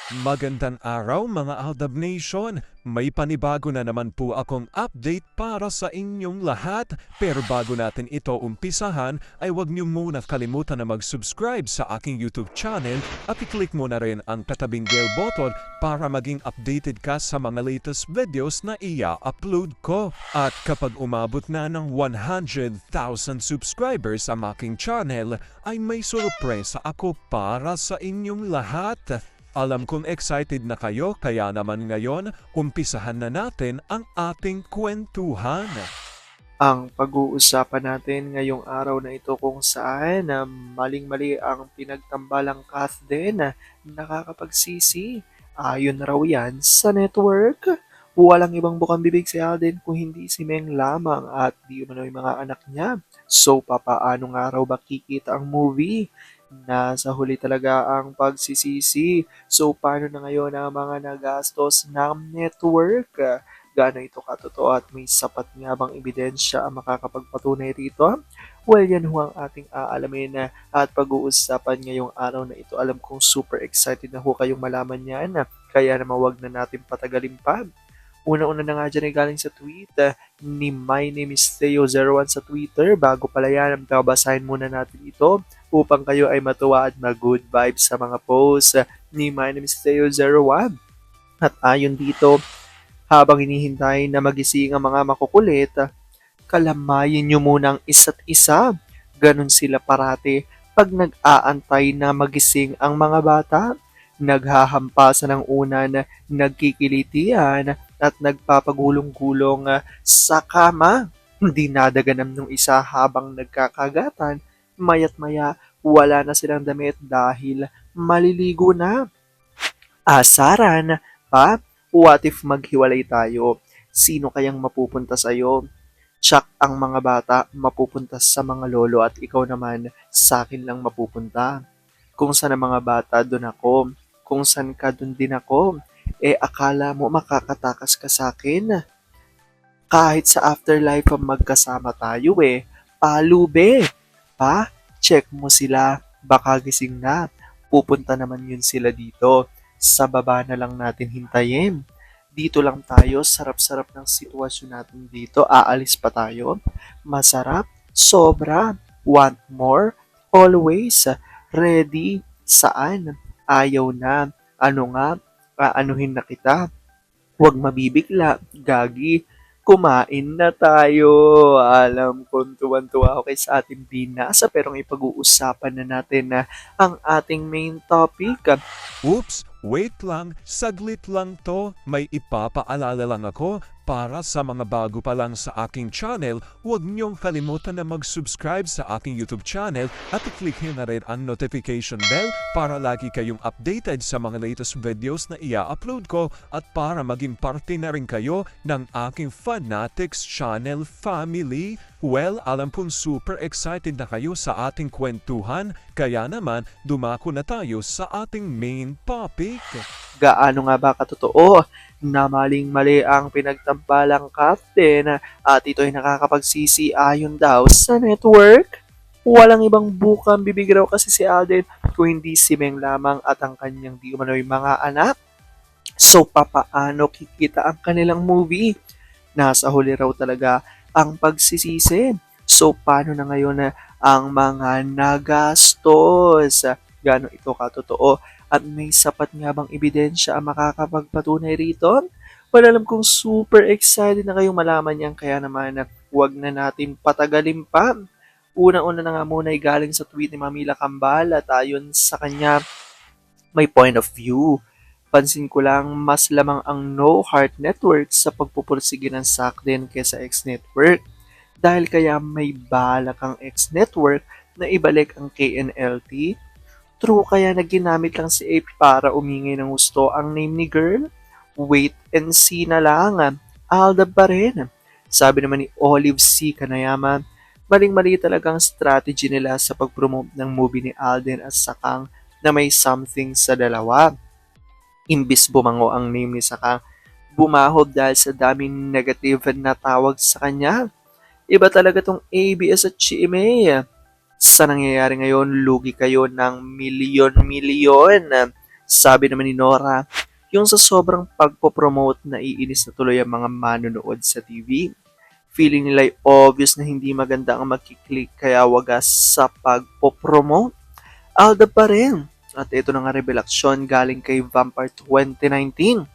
Magandang araw mga Aldab Nation! May panibago na naman po akong update para sa inyong lahat. Pero bago natin ito umpisahan, ay huwag niyo muna kalimutan na mag-subscribe sa aking YouTube channel at i-click mo na rin ang katabing bell button para maging updated ka sa mga latest videos na ia-upload ko. At kapag umabot na ng 100,000 subscribers ang aking channel, ay may sorpresa ako para sa inyong lahat. Alam kong excited na kayo kaya naman ngayon, umpisahan na natin ang ating kwentuhan. Ang pag-uusapan natin ngayong araw na ito kung saan maling-mali ang pinagtambalang Kath din na nakakapagsisi. Ayon raw yan sa network. Walang ibang bukang bibig si Alden kung hindi si Meng lamang at di umano yung mga anak niya. So papaano nga raw ba kikita ang movie? Nasa huli talaga ang pagsisisi. So paano na ngayon ang mga nagastos ng network? Gaano ito katotoo at may sapat nga bang ebidensya ang makakapagpatunay rito? Well, yan ho ang ating aalamin at pag-uusapan ngayong araw na ito. Alam kong super excited na ho kayong malaman yan. Kaya naman wag na natin patagalin pa. Una-una na nga dyan ay galing sa tweet ni My Name is Theo01 sa Twitter. Bago pala yan, babasahin muna natin ito upang kayo ay matuwa at mag-good vibes sa mga posts ni My Name is Theo01. At ayon dito, habang hinihintay na magising ang mga makukulit, kalamayin nyo munang isa't isa. Ganon sila parati pag nag-aantay na magising ang mga bata. Naghahampasan ng unan, nagkikilitian, at nagpapagulong-gulong sa kama. Dinadaganam nung isa habang nagkakagatan. Mayat maya, wala na silang damit dahil maliligo na. Asaran pa, what if maghiwalay tayo? Sino kayang mapupunta sa'yo? Tsak ang mga bata mapupunta sa mga lolo at ikaw naman sa akin lang mapupunta. Kung saan ang mga bata, doon ako. Kung saan ka, doon din ako. Akala mo makakatakas ka sa akin? Kahit sa afterlife magkasama tayo Palube! Pa, check mo sila. Baka gising na. Pupunta naman yun sila dito. Sa baba na lang natin hintayin. Dito lang tayo, sarap-sarap ng sitwasyon natin dito. Aalis pa tayo. Masarap, sobra, want more, always, ready, saan, ayaw na, ano nga, aanuhin na kita. Huwag mabibigla, gagi, kumain na tayo. Alam kong tuwan-tuwa ako kay sa ating binasa pero ang ipag-uusapan na natin na ang ating main topic. Oops, wait lang, saglit lang to. May ipapaalala lang ako para sa mga bago pa lang sa aking channel. Huwag niyong kalimutan na mag-subscribe sa aking YouTube channel at i-click na rin ang notification bell para lagi kayong updated sa mga latest videos na ia-upload ko at para maging parte na rin kayo ng aking Fanatics Channel family. Well, alam kong super excited na kayo sa ating kwentuhan, kaya naman dumako na tayo sa ating main topic. Gaano nga ba katotoo na maling-mali ang pinagtambalang captain at ito ay nakakapagsisi ayon daw sa network? Walang ibang bukang bibig raw kasi si Alden kung hindi si Meng lamang at ang kanyang di umano'y mga anak. So papaano kikita ang kanilang movie? Nasa huli raw talaga ang pagsisisi. So paano na ngayon ang mga nagastos? Gaano ito katotoo? At may sapat nga bang ebidensya ang makakapagpatunay rito? Well, alam kong super excited na kayong malaman yan kaya naman huwag na natin patagalin pa. Unang-una na nga muna ay galing sa tweet ni Mamila Kambal at ayon sa kanya may point of view. Pansin ko lang mas lamang ang No Heart Network sa pagpupursige ng Sakden kesa X-Network. Dahil kaya may balak ang X-Network na ibalik ang KNLT. True kaya na ginamit lang si AP para umingay ng gusto ang name ni girl? Wait and see na lang. Alda pa rin. Sabi naman ni Olive C. Kanayama, maling-mali talagang strategy nila sa pag-promote ng movie ni Alden at Sakang na may something sa dalawa. Imbis bumango ang name ni Sakang, bumahog dahil sa daming negative na tawag sa kanya. Iba talaga tong ABS at GMA. Sa nangyayari ngayon, lugi kayo ng milyon-milyon. Sabi naman ni Nora, yung sa sobrang pagpopromote na iinis na tuloy ang mga manonood sa TV. Feeling nila'y obvious na hindi maganda ang makiklik kaya wagas sa pagpopromote. Alda pa rin. At ito na nga revelasyon galing kay Vampire 2019.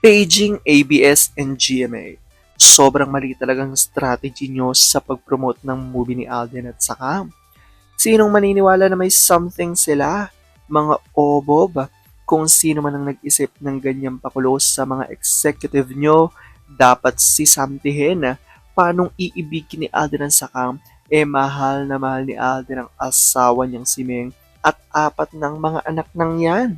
Paging ABS and GMA. Sobrang mali talagang strategy nyo sa pag-promote ng movie ni Alden at saka. Sinong maniniwala na may something sila? Mga obob. Kung sino man ang nag-isip ng ganyang pakulo sa mga executive nyo, dapat sisamtihin. Paanong iibigin ni Alden ang sakang? Mahal na mahal ni Alden ang asawa niyang si Ming at 4 ng mga anak nang yan.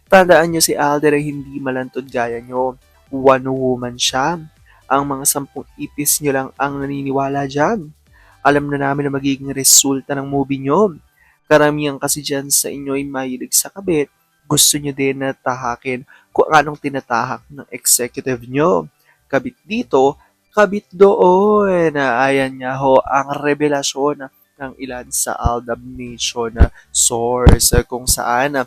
Tandaan nyo si Alden ay hindi malantod gaya nyo. One woman siya. Ang mga 10 ipis nyo lang ang naniniwala dyan. Alam na namin na magiging resulta ng movie nyo. Karamihan kasi dyan sa inyo ay mahilig sa kabit. Gusto nyo din na tahakin kung anong tinatahak ng executive nyo. Kabit dito, kabit doon. Ayan nga ho ang revelasyon ng ilan sa Aldab Nation source kung saan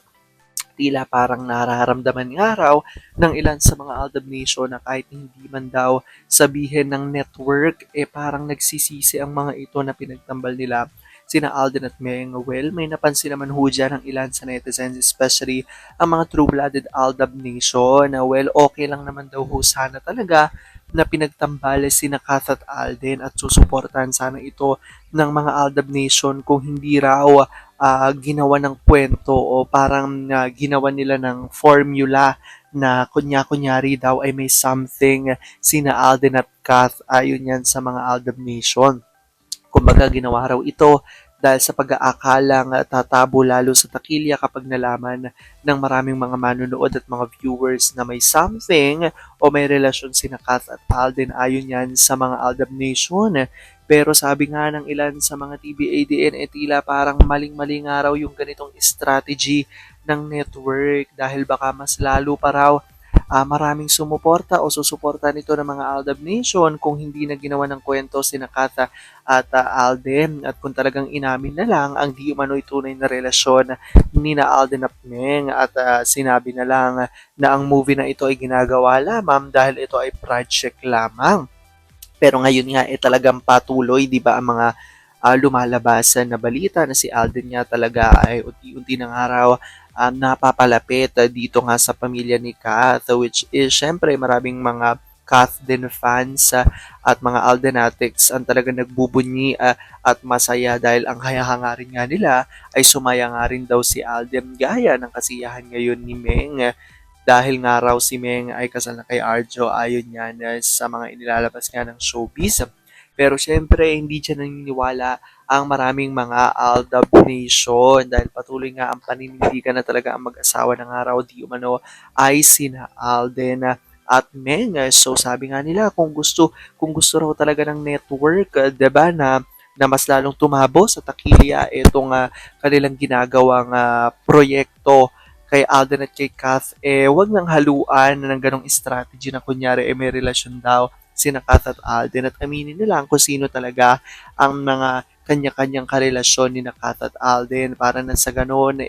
tila parang nararamdaman nga raw ng ilan sa mga Aldab Nation na kahit hindi man daw sabihin ng network, parang nagsisisi ang mga ito na pinagtambal nila sina Alden at Meng. Well, may napansin naman ho dyan ng ilan sa netizens, especially ang mga true-blooded Aldab Nation. Well, okay lang naman daw ho sana talaga na pinagtambal sina Kath at Alden at susuportahan sana ito ng mga Aldab Nation kung hindi raw ginawa ng kwento o parang ginawa nila ng formula na kunya-kunyari daw ay may something sina Alden at Kath ayon yan sa mga Aldab Nation. Kumbaga ginawa raw ito dahil sa pag-aakalang tatabo lalo sa takilya kapag nalaman ng maraming mga manonood at mga viewers na may something o may relasyon sina Kath at Alden ayon yan sa mga Aldab Nation. Pero sabi nga ng ilan sa mga TBADN, tila parang maling-mali nga raw yung ganitong strategy ng network dahil baka mas lalo pa raw maraming sumuporta o susuporta nito ng mga Aldab Nation kung hindi na ginawa ng kwento sina Katha at Alden at kung talagang inamin na lang ang di umano'y tunay na relasyon ni na Alden at Meng at sinabi na lang na ang movie na ito ay ginagawa lamang dahil ito ay project lamang. Pero ngayon nga talagang patuloy, 'di ba, ang mga lumalabasan na balita na si Alden nga talaga ay unti-unti ng araw napapalapit dito nga sa pamilya ni Kath, which is syempre maraming mga Kath din fans at mga Aldenatics ang talagang nagbubunyi at masaya dahil ang hayahangarin nga nila ay sumaya nga rin daw si Alden gaya ng kasiyahan ngayon ni Meng. Dahil nga raw si Meng ay kasal na kay Arjo ayon yan sa mga inilalabas nga ng showbiz. Pero syempre, hindi dyan naniniwala ang maraming mga Aldab Nation dahil patuloy nga ang paninindigan na talaga ang mag-asawa ng araw di umano ay sina Alden at Meng. So sabi nga nila kung gusto raw talaga ng network, 'di ba, na mas lalong tumabo sa takilya itong kanilang ginagawang proyekto kay Alden at kay Kath, wag nang haluan ng ganong strategy na kunyari may relasyon daw sina Kath at Alden at aminin nila kung sino talaga ang mga kanya-kanyang karelasyon ni na Kath at Alden para na sa ganon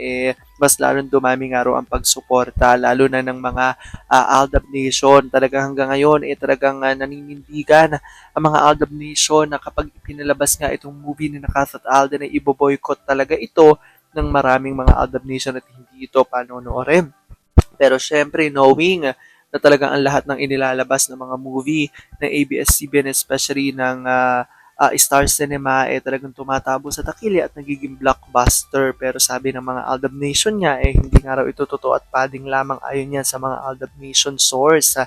mas lalong dumami nga raw ang pagsuporta lalo na ng mga Aldab Nation. Talaga hanggang ngayon talagang naninindigan ang mga Aldab Nation na kapag pinalabas nga itong movie ni na Kath at Alden ay iboboycott talaga ito ng maraming mga Aldab Nation at hindi ito panonoorin. Pero syempre, knowing na talagang ang lahat ng inilalabas ng mga movie ng ABS-CBN, especially ng Star Cinema, talagang tumatabo sa takilya at nagiging blockbuster. Pero sabi ng mga Aldab Nation niya, hindi nga raw ito totoo at padding lamang ayon yan sa mga Aldab Nation source.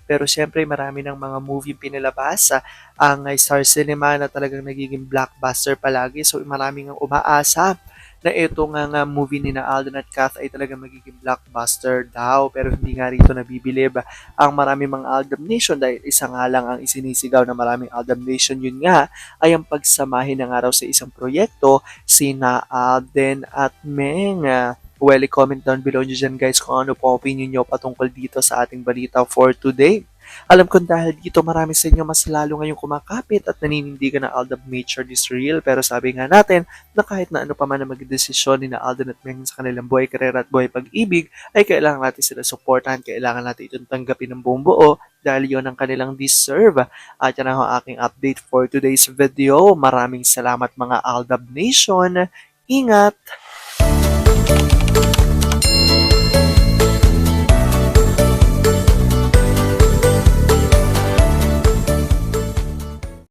Pero syempre, marami ng mga movie pinilabas ang Star Cinema na talagang nagiging blockbuster palagi. So maraming ang umaasa na ito nga movie ni na Alden at Kath ay talagang magiging blockbuster daw. Pero hindi nga rito nabibilib ang maraming mga Aldab Nation dahil isa nga lang ang isinisigaw na maraming Aldab Nation. Yun nga ay ang pagsamahin ng araw sa isang proyekto sina Alden at Meng. Well, i-comment down below nyo dyan guys kung ano po opinion nyo patungkol dito sa ating balita for today. Alam kong dahil dito marami sa inyo mas lalo ngayong kumakapit at naninindigan na Aldab Nature is real. Pero sabi nga natin na kahit na ano pa man ang maging desisyon ni na Alden at Meng sa kanilang buhay karera at buhay pag-ibig, ay kailangan natin sila supportan, kailangan natin itong tanggapin ng buong buo dahil yon ang kanilang deserve. At yan ang aking update for today's video. Maraming salamat mga Aldab Nation. Ingat!